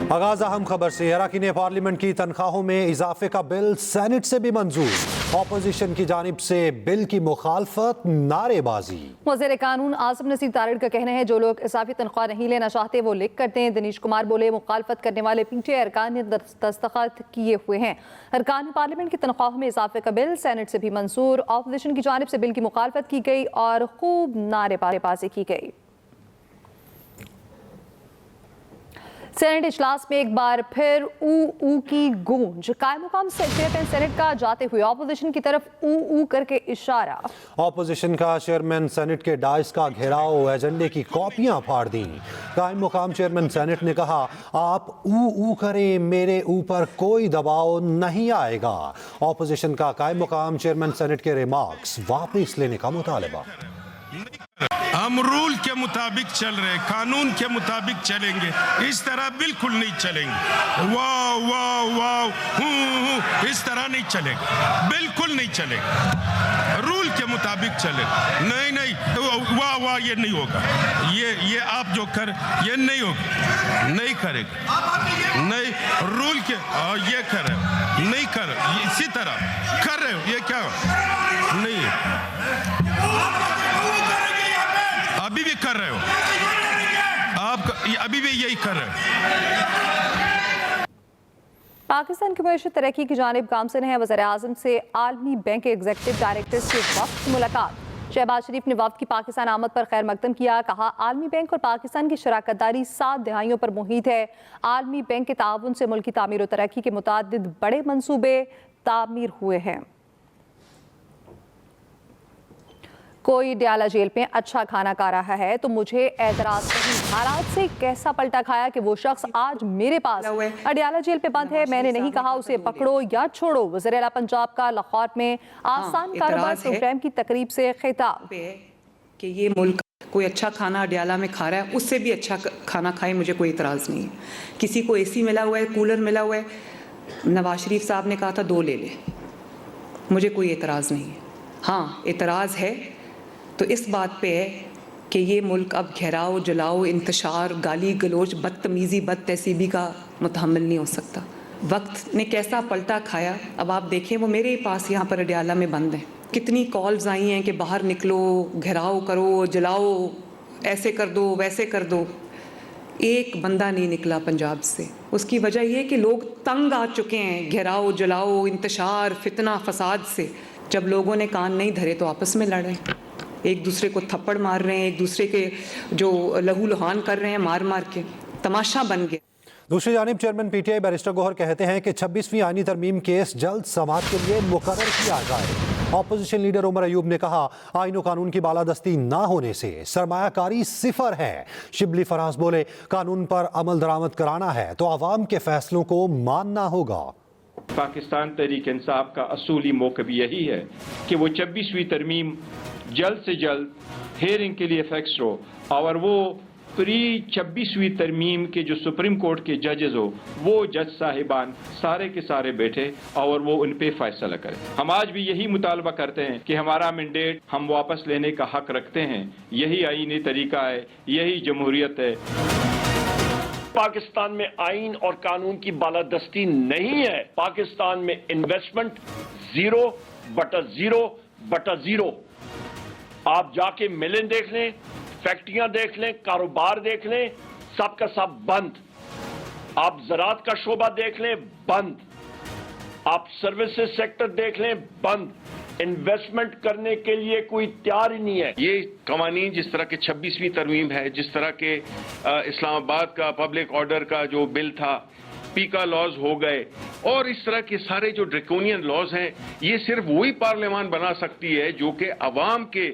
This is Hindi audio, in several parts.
आगाज अहम खबर से। अरकान पार्लियामेंट की तनख्वाहों में इजाफे का बिल सेनेट से भी मंजूर। ऑपोजिशन की जानिब से बिल की मुखालफत, नारेबाजी। वज़ीर कानून आसिम नसीर तारड़ का कहना है जो लोग इजाफी तनख्वाह नहीं लेना चाहते वो लिख करते हैं। दिनेश कुमार बोले मुखालफत करने वाले पीटीआई अरकान ने दस्तखत किए हुए हैं। अरकान पार्लियामेंट की तनख्वाहों में इजाफे का बिल सेनेट से भी मंजूर। ऑपोजिशन की जानिब से बिल की मुखालफत की गई और खूब नारेबाजी की गई। सेनेट इजलास में एक बार फिर ऊ की गूंज। कायम मुकाम से चेयरमैन सेनेट का जाते हुए ऑपोजिशन की तरफ ऊ करके इशारा। ऑपोजिशन का चेयरमैन सेनेट के डाइस का घेराव, एजेंडे की कॉपियां फाड़ दी। कायम मुकाम चेयरमैन सेनेट ने कहा आप ऊ करें, मेरे ऊपर कोई दबाव नहीं आएगा। ऑपोजिशन का कायम मुकाम चेयरमैन सेनेट के रिमार्क्स वापस लेने का मुतालबा। हम रूल के मुताबिक चल रहे, कानून के मुताबिक चलेंगे, इस तरह बिल्कुल नहीं चलेंगे। वाह वाह वाह इस तरह नहीं चलेगा, बिल्कुल नहीं चलेगा। रूल के मुताबिक चले। नहीं वाह वाह ये नहीं होगा। ये आप जो कर ये नहीं होगा, नहीं करेगा, नहीं रूल के ये कर रहे हो, नहीं कर इसी तरह कर रहे हो, ये क्या नहीं अभी भी कर रहे हो आप, अभी भी यही कर रहे हो। पाकिस्तान की मईशत तरक्की की जानिब गामज़न है। वज़ीर आज़म से आलमी बैंक के एग्जीक्यूटिव डायरेक्टर से वक्त मुलाकात। शहबाज शरीफ ने वक्त की पाकिस्तान आमद पर खैर मकदम किया। कहा आलमी बैंक और पाकिस्तान की शराकत दारी 7 दहाइयों पर मुहित है। आलमी बैंक के ताउन से मुल्क की तामीर और तरक्की के मुतादिद बड़े मंसूबे तामीर हुए हैं। कोई डयाला जेल में अच्छा खाना खा रहा है तो मुझे एतराज नहीं। हालात से कैसा पलटा खाया कि वो शख्स आज मेरे पास अडयाला जेल पे बंद है। मैंने नहीं कहा उसे पकड़ो या छोड़ो। वज़ीर आला पंजाब का लाहौर में आसान कारोबार प्रोग्राम की तकरीब से खिताब कि ये मुल्क कोई अच्छा खाना अडयाला में खा रहा है, उससे भी अच्छा खाना खाए, मुझे कोई इतराज़ नहीं है। किसी को एसी मिला हुआ है, कूलर मिला हुआ है, नवाज शरीफ साहब ने कहा था 2 ले ले, मुझे कोई इतराज़ नहीं है। हाँ, इतराज़ है तो इस बात पे है कि ये मुल्क अब घेराव, जलाओ, इंतशार, गाली गलोच, बदतमीज़ी, बद तहसीबी का मुतहम्मिल नहीं हो सकता। वक्त ने कैसा पलटा खाया, अब आप देखें वो मेरे ही पास यहाँ पर अडयाला में बंद है। कितनी कॉल्स आई हैं कि बाहर निकलो, घेराव करो, जलाओ, ऐसे कर दो, वैसे कर दो। एक बंदा नहीं निकला पंजाब से। उसकी वजह ये कि लोग तंग आ चुके हैं घेराव, जलाओ, इंतशार, फितना, फसाद से। जब लोगों ने कान नहीं धरे तो आपस में लड़ रहे हैं, एक दूसरे को थप्पड़ मार रहे हैं, एक दूसरे के जो लहू लुहान कर रहे हैं मार मार के, तमाशा बन गया। दूसरी जानिब चेयरमैन पीटीआई बैरिस्टर गौहर कहते हैं कि 26वीं आईनी तरमीम केस जल्द समाअत के लिए मुकर्रर किया जाए। ऑपोजिशन लीडर उमर अयूब ने कहा आईन कानून की बालादस्ती ना होने से सरमायाकारी सिफर है। शिबली फराज बोले कानून पर अमल दरामद कराना है तो अवाम के फैसलों को मानना होगा। पाकिस्तान तहरीक इंसाफ का असूली मौक़िफ़ यही है कि वो 26वीं तरमीम जल्द से जल्द हेयरिंग के लिए फिक्स हो और वो प्री 26वीं तरमीम के जो सुप्रीम कोर्ट के जजेस हो वो जज साहिबान सारे के सारे बैठे और वो उन पे फैसला करें। हम आज भी यही मुतालबा करते हैं कि हमारा मैंडेट हम वापस लेने का हक रखते हैं। यही आईनी तरीका है, यही जमहूरियत है। पाकिस्तान में आइन और कानून की बालादस्ती नहीं है। पाकिस्तान में इन्वेस्टमेंट 0/0/0। आप जाके मिलें देख लें, फैक्ट्रियां देख लें, कारोबार देख लें, सब का सब बंद। आप ज़राअत का शोबा देख लें, बंद। आप सर्विसेज सेक्टर देख लें, बंद। इन्वेस्टमेंट करने के लिए कोई तैयार ही नहीं है। ये कवानीन जिस तरह के 26वीं तरमीम है, जिस तरह के इस्लामाबाद का पब्लिक ऑर्डर का जो बिल था, पीका लॉज हो गए और इस तरह के सारे जो ड्रैकोनियन लॉज हैं, ये सिर्फ वही पार्लियामान बना सकती है जो कि अवाम के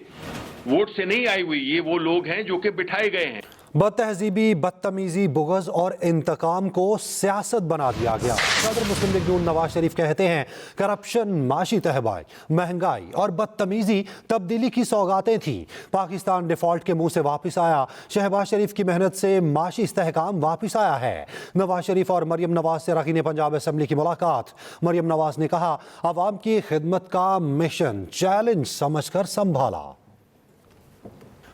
वोट से नहीं आई हुई। ये वो लोग हैं जो कि बिठाए गए हैं। बदतहजीबी, बदतमीजी, बुग़ज़ और इंतकाम को सियासत बना दिया गया। सदर मुस्लिम लीग नून नवाज शरीफ कहते हैं करप्शन, माशी तहबाई, महंगाई और बदतमीजी तब्दीली की सौगातें थी। पाकिस्तान डिफॉल्ट के मुंह से वापस आया। शहबाज शरीफ की मेहनत से माशी इस्तेहकाम वापस आया है। नवाज शरीफ और मरियम नवाज से अरकान पंजाब असम्बली की मुलाकात। मरियम नवाज ने कहा अवाम की खिदमत का मिशन चैलेंज समझकर संभाला।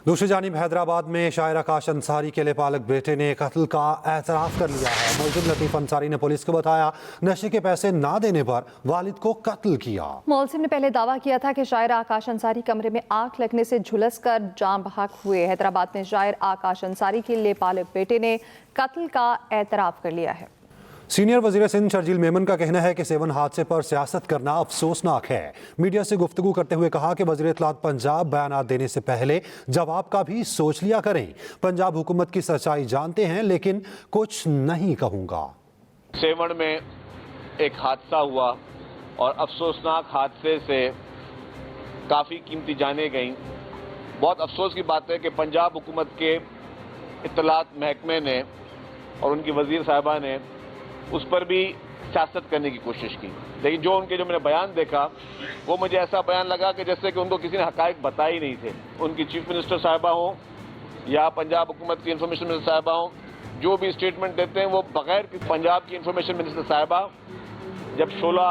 दूसरी जानिब हैदराबाद में शायर आकाश अंसारी के लिए पालक बेटे ने कत्ल का एतराफ़ कर लिया है। मुलजिम लतीफ़ अंसारी ने पुलिस को बताया नशे के पैसे ना देने पर वालिद को कत्ल किया। मुलजिम ने पहले दावा किया था कि शायर आकाश अंसारी कमरे में आग लगने से झुलस कर जान बहक हुए। हैदराबाद में शायर आकाश अंसारी के लिए पालक बेटे ने कत्ल का एतराफ़ कर लिया है। सीनियर वजीर सिंध शर्जील मेमन का कहना है कि 7 हादसे पर सियासत करना अफसोसनाक है। मीडिया से गुफ्तगू करते हुए कहा कि वजीर इत्तलात पंजाब बयान देने से पहले जवाब का भी सोच लिया करें। पंजाब हुकूमत की सच्चाई जानते हैं लेकिन कुछ नहीं कहूँगा। 7 में एक हादसा हुआ और अफसोसनाक हादसे से काफ़ी कीमती जानें गईं। बहुत अफसोस की बात है कि पंजाब हुकूमत के इत्तलात महकमे ने और उनकी वजीर साहिबा ने उस पर भी सियासत करने की कोशिश की, लेकिन जो मैंने बयान देखा वो मुझे ऐसा बयान लगा कि जैसे कि उनको किसी ने हकायक बताए ही नहीं थे। उनकी चीफ मिनिस्टर साहिबा हों या पंजाब हुकूमत की इंफॉर्मेशन मिनिस्टर साहिबा हों, जो भी स्टेटमेंट देते हैं वो बगैर पंजाब की इंफॉर्मेशन मिनिस्टर साहिबा जब शोला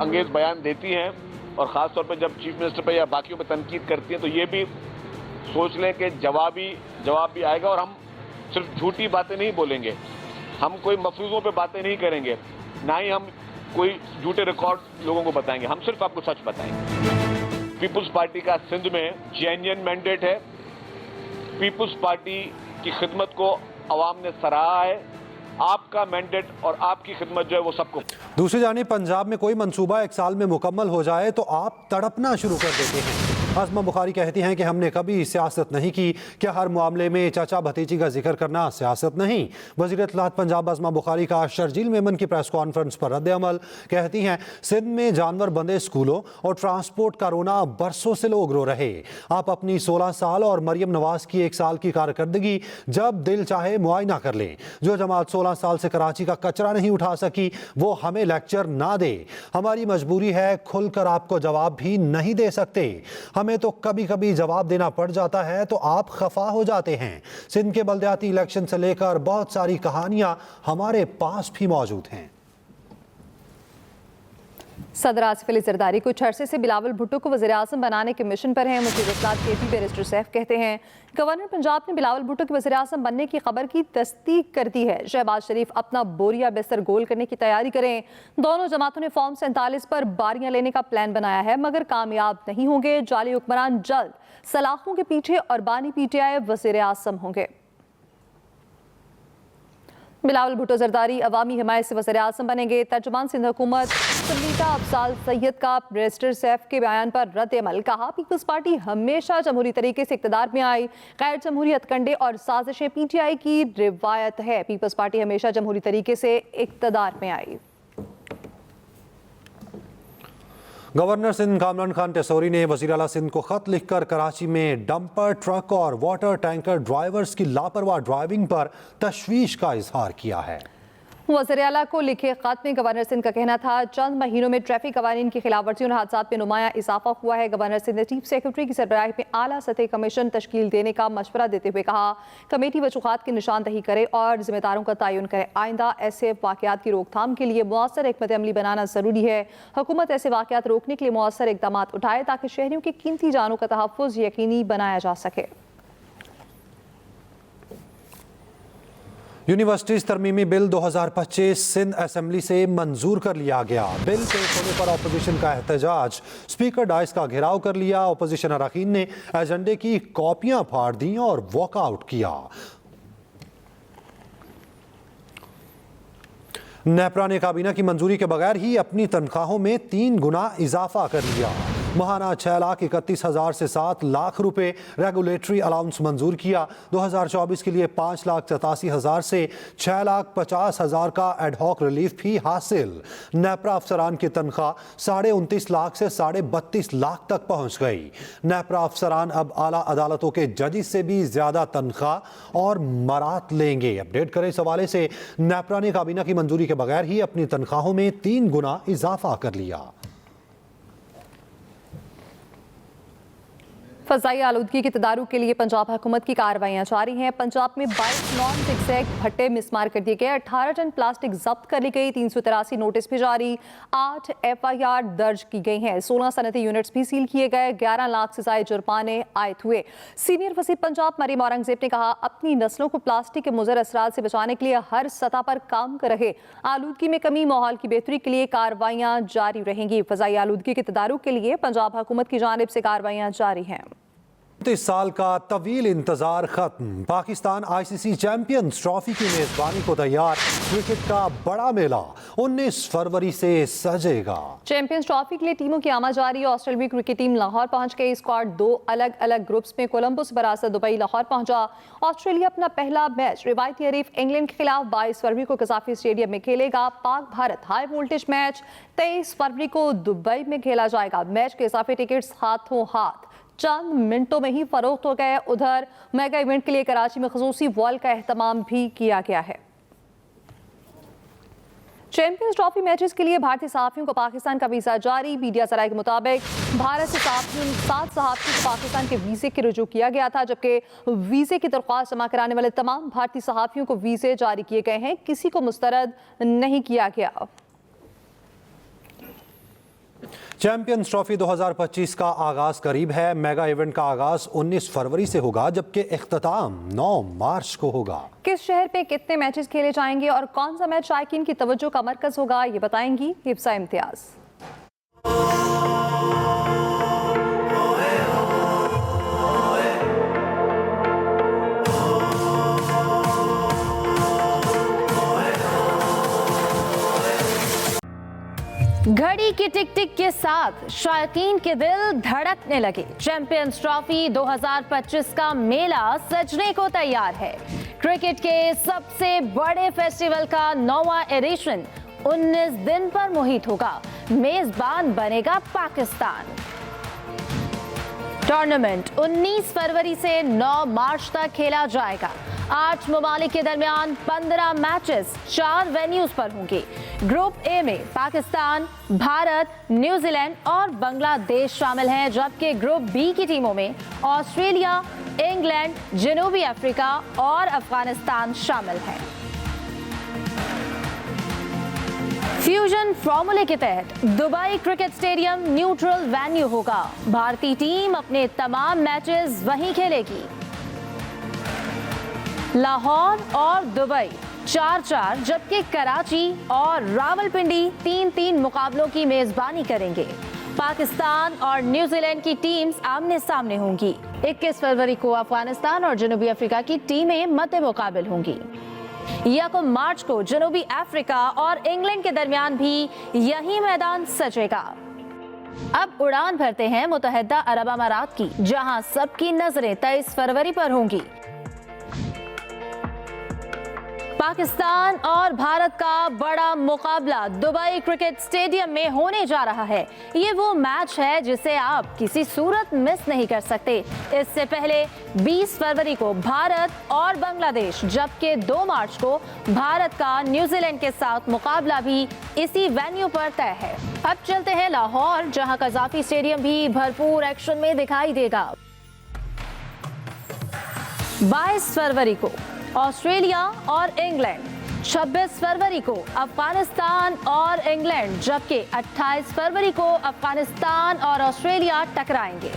अंगेज बयान देती हैं और ख़ास तौर पर जब चीफ मिनिस्टर पर या बाकियों पर तनकीद करती हैं तो ये भी सोच लें कि जवाब भी आएगा। और हम सिर्फ झूठी बातें नहीं बोलेंगे, हम कोई मफरूज़ों पे बातें नहीं करेंगे, ना ही हम कोई झूठे रिकॉर्ड लोगों को बताएंगे। हम सिर्फ आपको सच बताएंगे। पीपुल्स पार्टी का सिंध में जेन्युइन मैंडेट है। पीपुल्स पार्टी की खिदमत को अवाम ने सराहा है। आपका मैंडेट और आपकी खिदमत जो है वो सबको। दूसरी जानिब पंजाब में कोई मंसूबा 1 साल में मुकम्मल हो जाए तो आप तड़पना शुरू कर देते हैं। आज़मा बुखारी कहती हैं कि हमने कभी सियासत नहीं की। क्या हर मामले में चाचा भतीजी का जिक्र करना सियासत नहीं? वज़ीर इत्तलात पंजाब आज़मा बुखारी का शर्जील मेमन की प्रेस कॉन्फ्रेंस पर रद्द अमल। कहती हैं सिंध में जानवर बंदे स्कूलों और ट्रांसपोर्ट का रोना बरसों से लोग रो रहे। आप अपनी 16 साल और मरियम नवाज की 1 साल की कारकर्दगी जब दिल चाहे मुआयना कर लें। जो जमात 16 साल से कराची का कचरा नहीं उठा सकी वो हमें लेक्चर ना दे। हमारी मजबूरी है, खुलकर आपको जवाब भी नहीं दे सकते। हमें तो कभी कभी जवाब देना पड़ जाता है तो आप खफा हो जाते हैं। सिंध के बल्दियाती इलेक्शन से लेकर बहुत सारी कहानियां हमारे पास भी मौजूद हैं। सदर आसिफ अली जरदारी कुछ अरसे से बिलावल भुट्टो को वज़ीर-ए-आज़म बनाने के मिशन पर हैं। मुफ्ती इस्लात KP बैरिस्टर सैफ कहते हैं गवर्नर पंजाब ने बिलावल भुट्टो के वज़ीर-ए-आज़म बनने की खबर की तस्दीक कर दी है। शहबाज शरीफ अपना बोरिया बिस्तर गोल करने की तैयारी करें। दोनों जमातों ने फॉर्म 47 पर बारियां लेने का प्लान बनाया है मगर कामयाब नहीं होंगे। जाली हुक्मरान जल्द सलाखों के पीछे और बानी PTI वज़ीर-ए-आज़म होंगे। बिलावल भुट्टो जरदारी अवामी हिमायत से वज़ीर-ए-आज़म बनेंगे। तर्जुमान सिंध हुकूमत सलीका अफजाल सैयद का बैरिस्टर सैफ के बयान पर रद्द अमल। कहा पीपल्स पार्टी हमेशा जमहूरी तरीके से इक़्तिदार में आई। गैर जमहूरी हथकंडे और साजिशें PTI की रिवायत है। पीपल्स पार्टी हमेशा जमहूरी तरीके से इक़्तिदार में आई। गवर्नर सिंध कामरान खान टेसोरी ने वज़ीर आला सिंध को खत लिखकर कराची में डंपर ट्रक और वाटर टैंकर ड्राइवर्स की लापरवाह ड्राइविंग पर तशवीश का इजहार किया है। वज़ीर आला को लिखे खत में गवर्नर सिंध का कहना था चंद महीनों में ट्रैफिक कवानीन की खिलाफवर्जियों और हादसात में नुमाया इजाफा हुआ है। गवर्नर सिंध ने चीफ सेक्रेटरी की सरबराही में आला सतह कमीशन तश्कील देने का मशवरा देते हुए कहा कमेटी वजूहात की निशानदही करे और जिम्मेदारों का तयन करे। आइंदा ऐसे वाक़यात की रोकथाम के लिए मुअस्सर हिकमत अमली बनाना ज़रूरी है। हुकूमत ऐसे वाक़यात रोकने के लिए मुअस्सर इक़दाम उठाए ताकि शहरियों की कीमती जानों का तहफ़्फ़ुज़ यकीनी बनाया जा सके। यूनिवर्सिटीज तरमीमी बिल 2025 सिंध असेंबली से मंजूर कर लिया गया। बिल पेश होने पर अपोजिशन का एहतजाज, स्पीकर डाइस का घेराव कर लिया। अपोजिशन अरकान ने एजेंडे की कॉपियां फाड़ दी और वॉकआउट किया। नेपरा ने काबीना की मंजूरी के बगैर ही अपनी तनख्वाहों में 3 गुना इजाफा कर लिया। महाना 6,31,000 से 7 लाख रुपए रेगुलेटरी अलाउंस मंजूर किया। 2024 के लिए 5,87,000 से 6,50,000 का एडहॉक रिलीफ भी हासिल। नेपरा अफसरान की तनख्वाह 29.5 लाख से 32.5 लाख तक पहुंच गई। नेपरा अफसरान अब आला अदालतों के जजेस से भी ज्यादा तनख्वाह और मरात लेंगे। अपडेट करें इस हवाले से नेपरा ने काबीना की मंजूरी के बगैर ही अपनी तनख्वाहों में 3 गुना इजाफा कर लिया। फजाई आलूदगी की तदारुक के लिए पंजाब हुकूमत की कार्रवाइयां जारी हैं। पंजाब में 22 नॉन जिगजैग भट्टे मिसमार कर दिए गए, 18 टन प्लास्टिक जब्त कर ली गई, 383 नोटिस भी जारी, 8 FIR दर्ज की गई हैं, 16 सनती यूनिट्स भी सील किए गए, 11 लाख से ज्यादा जुर्माने आयद हुए। सीनियर वज़ीर पंजाब मरीम औरंगजेब ने कहा, अपनी नस्लों को प्लास्टिक के मुज़र असरात से बचाने के लिए हर सतह पर काम कर रहे। आलूदगी में कमी, माहौल की बेहतरी के लिए कार्रवाइयां जारी रहेंगी। फजाई आलूदगी के तदारुक के लिए पंजाब हुकूमत की जानिब से कार्रवाइयां जारी हैं। इस साल का तवील इंतजार खत्म, पाकिस्तान ICC चैंपियंस ट्रॉफी की मेजबानी को तैयार। क्रिकेट का बड़ा मेला 19 फरवरी से सजेगा। चैंपियंस ट्रॉफी के लिए टीमों की आमद जारी। ऑस्ट्रेलियाई क्रिकेट टीम लाहौर पहुंच गई। स्क्वाड 2 अलग अलग ग्रुप्स में कोलंबो से बरासत दुबई लाहौर पहुंचा। ऑस्ट्रेलिया अपना पहला मैच रिवायती हरीफ इंग्लैंड के खिलाफ 22 फरवरी को कज़ाफी स्टेडियम में खेलेगा। Pak Bharat high voltage match 23 फरवरी को दुबई में खेला जाएगा। मैच के इजाफी टिकट्स हाथों हाथ चंद मिनटों में ही फरोख्त हो गए। उधर मेगा इवेंट के लिए कराची में खसूसी वॉल का एहतमाम भी किया गया है। चैंपियंस ट्रॉफी मैचेस के लिए भारतीय सहाफियों को पाकिस्तान का वीजा जारी। मीडिया जराये के मुताबिक भारत से 7 सहाफियों को पाकिस्तान के वीजे के रुजू किया गया था, जबकि वीजे की दरख्वास्त जमा कराने वाले तमाम भारतीय सहाफियों को वीजे जारी किए गए हैं, किसी को मुस्तरद नहीं किया गया। चैंपियंस ट्रॉफी 2025 का आगाज करीब है। मेगा इवेंट का आगाज 19 फरवरी से होगा, जबकि इख्तिताम 9 मार्च को होगा। किस शहर पे कितने मैचेस खेले जाएंगे और कौन सा मैच शायकीन की तवज्जो का मरकज होगा, ये बताएंगी हिफ्सा इम्तियाज। घड़ी की टिक टिक के साथ शायकीन के दिल धड़कने लगे। चैंपियंस ट्रॉफी 2025 का मेला सजने को तैयार है। क्रिकेट के सबसे बड़े फेस्टिवल का 9वां एडिशन 19 दिन पर मुहित होगा। मेजबान बनेगा पाकिस्तान। टूर्नामेंट 19 फरवरी से 9 मार्च तक खेला जाएगा। 8 ममालिक के दरमियान 15 मैचेस 4 वेन्यूज पर होंगे। ग्रुप ए में पाकिस्तान, भारत, न्यूजीलैंड और बांग्लादेश शामिल हैं, जबकि ग्रुप बी की टीमों में ऑस्ट्रेलिया, इंग्लैंड, जनूबी अफ्रीका और अफगानिस्तान शामिल हैं। फ्यूजन फॉर्मूले के तहत Dubai cricket stadium neutral venue होगा। भारतीय टीम अपने तमाम मैचेस वहीं खेलेगी। लाहौर और दुबई 4-4, जबकि कराची और रावलपिंडी 3-3 मुकाबलों की मेजबानी करेंगे। पाकिस्तान और न्यूजीलैंड की टीम्स आमने सामने होंगी। 21 फरवरी को अफगानिस्तान और जनूबी अफ्रीका की टीमें मद्दे मुकाबिल होंगी। 1 मार्च को जनूबी अफ्रीका और इंग्लैंड के दरमियान भी यही मैदान सजेगा। अब उड़ान भरते हैं मुत्तहिदा अरब अमारात की, जहां सबकी नजरें 23 फरवरी पर होंगी। पाकिस्तान और भारत का बड़ा मुकाबला दुबई क्रिकेट स्टेडियम में होने जा रहा है। ये वो मैच है जिसे आप किसी सूरत मिस नहीं कर सकते। इससे पहले 20 फरवरी को भारत और बांग्लादेश, जबकि 2 मार्च को भारत का न्यूजीलैंड के साथ मुकाबला भी इसी वेन्यू पर तय है। अब चलते हैं लाहौर, जहां कज़ाफी स्टेडियम भी भरपूर एक्शन में दिखाई देगा। 22 फरवरी को ऑस्ट्रेलिया और इंग्लैंड, 26 फरवरी को अफगानिस्तान और इंग्लैंड, जबकि 28 फरवरी को अफगानिस्तान और ऑस्ट्रेलिया टकराएंगे।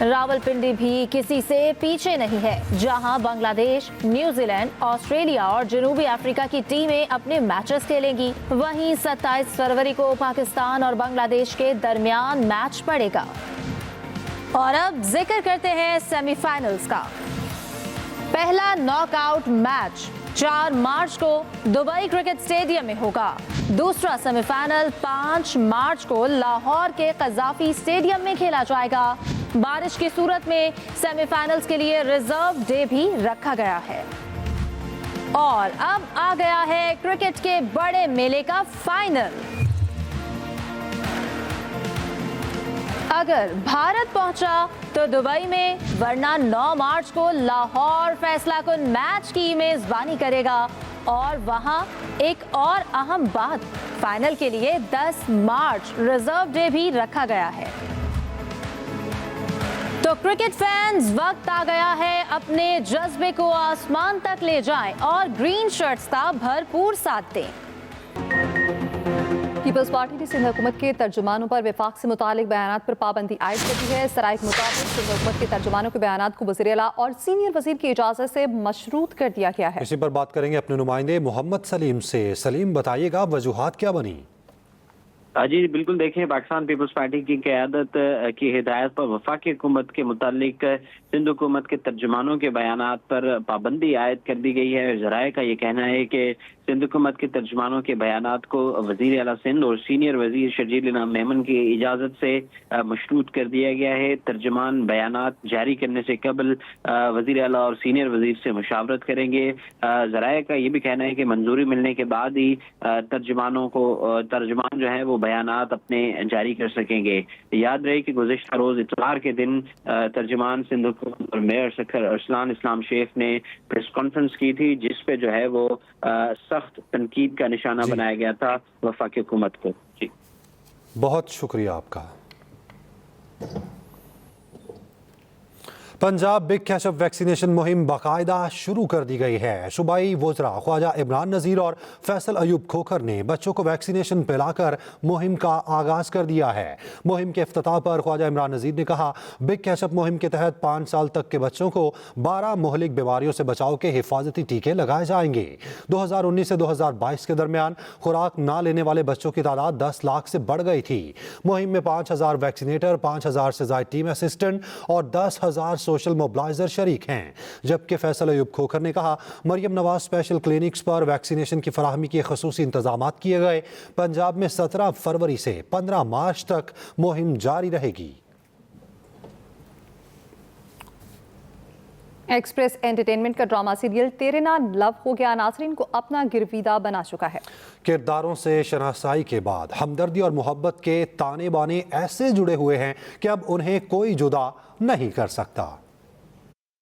रावलपिंडी भी किसी से पीछे नहीं है, जहां बांग्लादेश, न्यूजीलैंड, ऑस्ट्रेलिया और जनूबी अफ्रीका की टीमें अपने मैचेस खेलेंगी। वहीं 27 फरवरी को पाकिस्तान और बांग्लादेश के दरमियान मैच पड़ेगा। और अब जिक्र करते हैं सेमीफाइनल्स का। पहला नॉकआउट मैच 4 मार्च को दुबई क्रिकेट स्टेडियम में होगा। दूसरा सेमीफाइनल 5 मार्च को लाहौर के कज़ाफी स्टेडियम में खेला जाएगा। बारिश की सूरत में सेमीफाइनल्स के लिए रिजर्व डे भी रखा गया है। और अब आ गया है क्रिकेट के बड़े मेले का फाइनल। अगर भारत पहुंचा तो दुबई में, वरना 9 मार्च को लाहौर फैसलाकुन मैच की मेजबानी करेगा। और वहां एक और अहम बात, फाइनल के लिए 10 मार्च रिजर्व डे भी रखा गया है। तो क्रिकेट फैंस, वक्त आ गया है अपने जज्बे को आसमान तक ले जाएं और ग्रीन शर्ट्स का भरपूर साथ दें। पीपल्स पार्टी ने सिंध हुकूमत के तर्जुमानों पर विफाक से मुतालिक बयानात पर पाबंदी आयद कर दी है। सराय के मुताबिक सिंध हुकूमत के तर्जुमानों के बयानात को वज़ीर आला और सीनियर वज़ीर की इजाज़त से मशरूत कर दिया गया है। इसी पर बात करेंगे अपने नुमाइंदे मोहम्मद सलीम से। सलीम, बताइएगा वजूहात क्या बनी? जी बिल्कुल, देखें, पाकिस्तान पीपल्स पार्टी की क़यादत की हिदायत पर वफाकी हुकूमत के मुतालिक सिंध हुकूमत के तर्जुमानों के बयानात पर पाबंदी आयद कर दी गई है। ज़राए का ये कहना है कि सिंध हुकूमत के तर्जुमानों के बयानात को वज़ीर आला सिंध और सीनियर वज़ीर शर्जील इनाम मेमन की इजाज़त से मशरूत कर दिया गया है। तर्जुमान बयानात जारी करने से कबल वज़ीर आला और सीनियर वज़ीर से मुशावरत करेंगे। ज़राए का ये भी कहना है कि मंजूरी मिलने के बाद ही तर्जुमान जो है वो बयानात अपने जारी कर सकेंगे। याद रहे कि गुज़िश्ता रोज़ इतवार के दिन तर्जुमान सिंध हुकूमत और मेयर सखर अरसलान इस्लाम शेख ने प्रेस कॉन्फ्रेंस की थी, जिस पे जो है वो सख्त तनकीद का निशाना बनाया गया था वफाकी हुकूमत को। जी, बहुत शुक्रिया आपका। पंजाब बिग कैचअप वैक्सीनेशन मुहिम बाकायदा शुरू कर दी गई है। सूबाई वज़रा ख्वाजा इमरान नज़ीर और फैसल अयूब खोखर ने बच्चों को वैक्सीनेशन पिलाकर मुहिम का आगाज़ कर दिया है। मुहिम के इफ्तिताह पर ख्वाजा इमरान नज़ीर ने कहा, बिग कैचअप मुहिम के तहत 5 साल तक के बच्चों को 12 मुहलिक बीमारियों से बचाव के हिफाजती टीके लगाए जाएंगे। 2019 से 2022 के दरमियान खुराक ना लेने वाले बच्चों की तादाद 10 लाख से बढ़ गई थी। मुहिम में 5000 वैक्सीनेटर, 5000 से ज़ायद टीम असिस्टेंट और 10,000 सोशल मोबिलाइजर शरीक हैं। जबकि फैसल अयूब खोखर ने कहा, मरियम नवाज स्पेशल क्लिनिक्स पर वैक्सीनेशन की फराहमी के खुसूसी इंतजामात किए गए। पंजाब में 17 फरवरी से 15 मार्च तक मुहिम जारी रहेगी। एक्सप्रेस एंटरटेनमेंट का ड्रामा सीरियल तेरे नाल लव हो गया नाज़रीन को अपना गिरविदा बना चुका है। किरदारों से शनासाई के बाद हमदर्दी और मोहब्बत के ताने बाने ऐसे जुड़े हुए हैं कि अब उन्हें कोई जुदा नहीं कर सकता।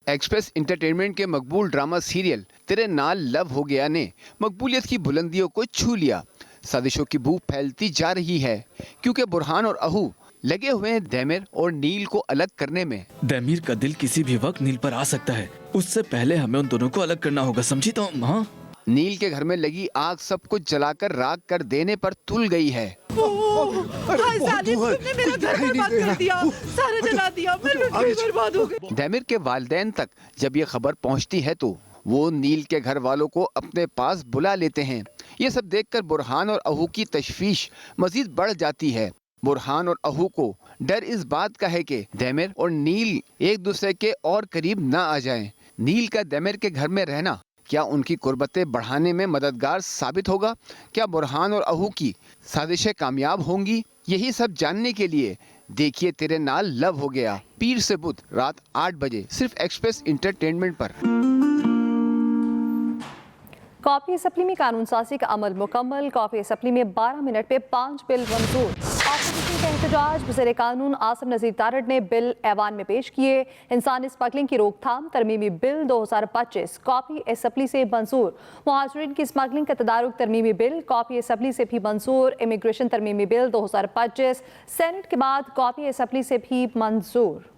एक्सप्रेस एंटरटेनमेंट के मकबूल ड्रामा सीरियल तेरे नाल लव हो गया ने मकबूलियत की बुलंदियों को छू लिया। साजिशों की बू फैलती जा रही है क्योंकि बुरहान और अहू लगे हुए हैं दैमिर और नील को अलग करने में। दैमिर का दिल किसी भी वक्त नील पर आ सकता है, उससे पहले हमें उन दोनों को अलग करना होगा, समझी तो? हाँ। नील के घर में लगी आग सब कुछ जलाकर राख कर देने पर तुल गई है। दैमिर के वालिदैन तक जब ये खबर पहुंचती है तो वो नील के घर वालों को अपने पास बुला लेते हैं। ये सब देखकर बुरहान और अहू की तशवीश मजीद बढ़ जाती है। बुरहान और अहू को डर इस बात का है कि दैमिर और नील एक दूसरे के और करीब ना आ जाएं। नील का दैमिर के घर में रहना क्या उनकी कुर्बतें बढ़ाने में मददगार साबित होगा? क्या बुरहान और अहू की साजिशें कामयाब होंगी? यही सब जानने के लिए देखिए तेरे नाल लव हो गया, पीर से बुध रात 8 बजे सिर्फ एक्सप्रेस एंटरटेनमेंट पर। कॉपी असम्बली में कानून साजी का अमल मुकम्मल। कॉपी असम्बली में 12 मिनट पे 5 बिल मंजूर। ऑपोजिशन का एहतजाज वज़ीर कानून आसिम नज़ीर तारड़ ने बिल ऐवान में पेश किए। इंसानी स्मगलिंग की रोकथाम तरमीमी बिल 2025 कॉपी असम्बली से मंजूर। मुहाजिरीन की स्मगलिंग का तदारुक तरमीमी बिल कॉपी असम्बली से भी मंजूर। इमिग्रेशन तरमीमी बिल 2025 सेनेट के बाद कॉपी असम्बली से भी मंजूर।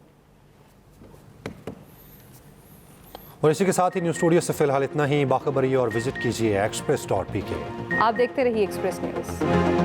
और इसी के साथ ही न्यूज़ स्टूडियो से फिलहाल इतना ही। बाखबरी और विजिट कीजिए express.pk। आप देखते रहिए एक्सप्रेस न्यूज़।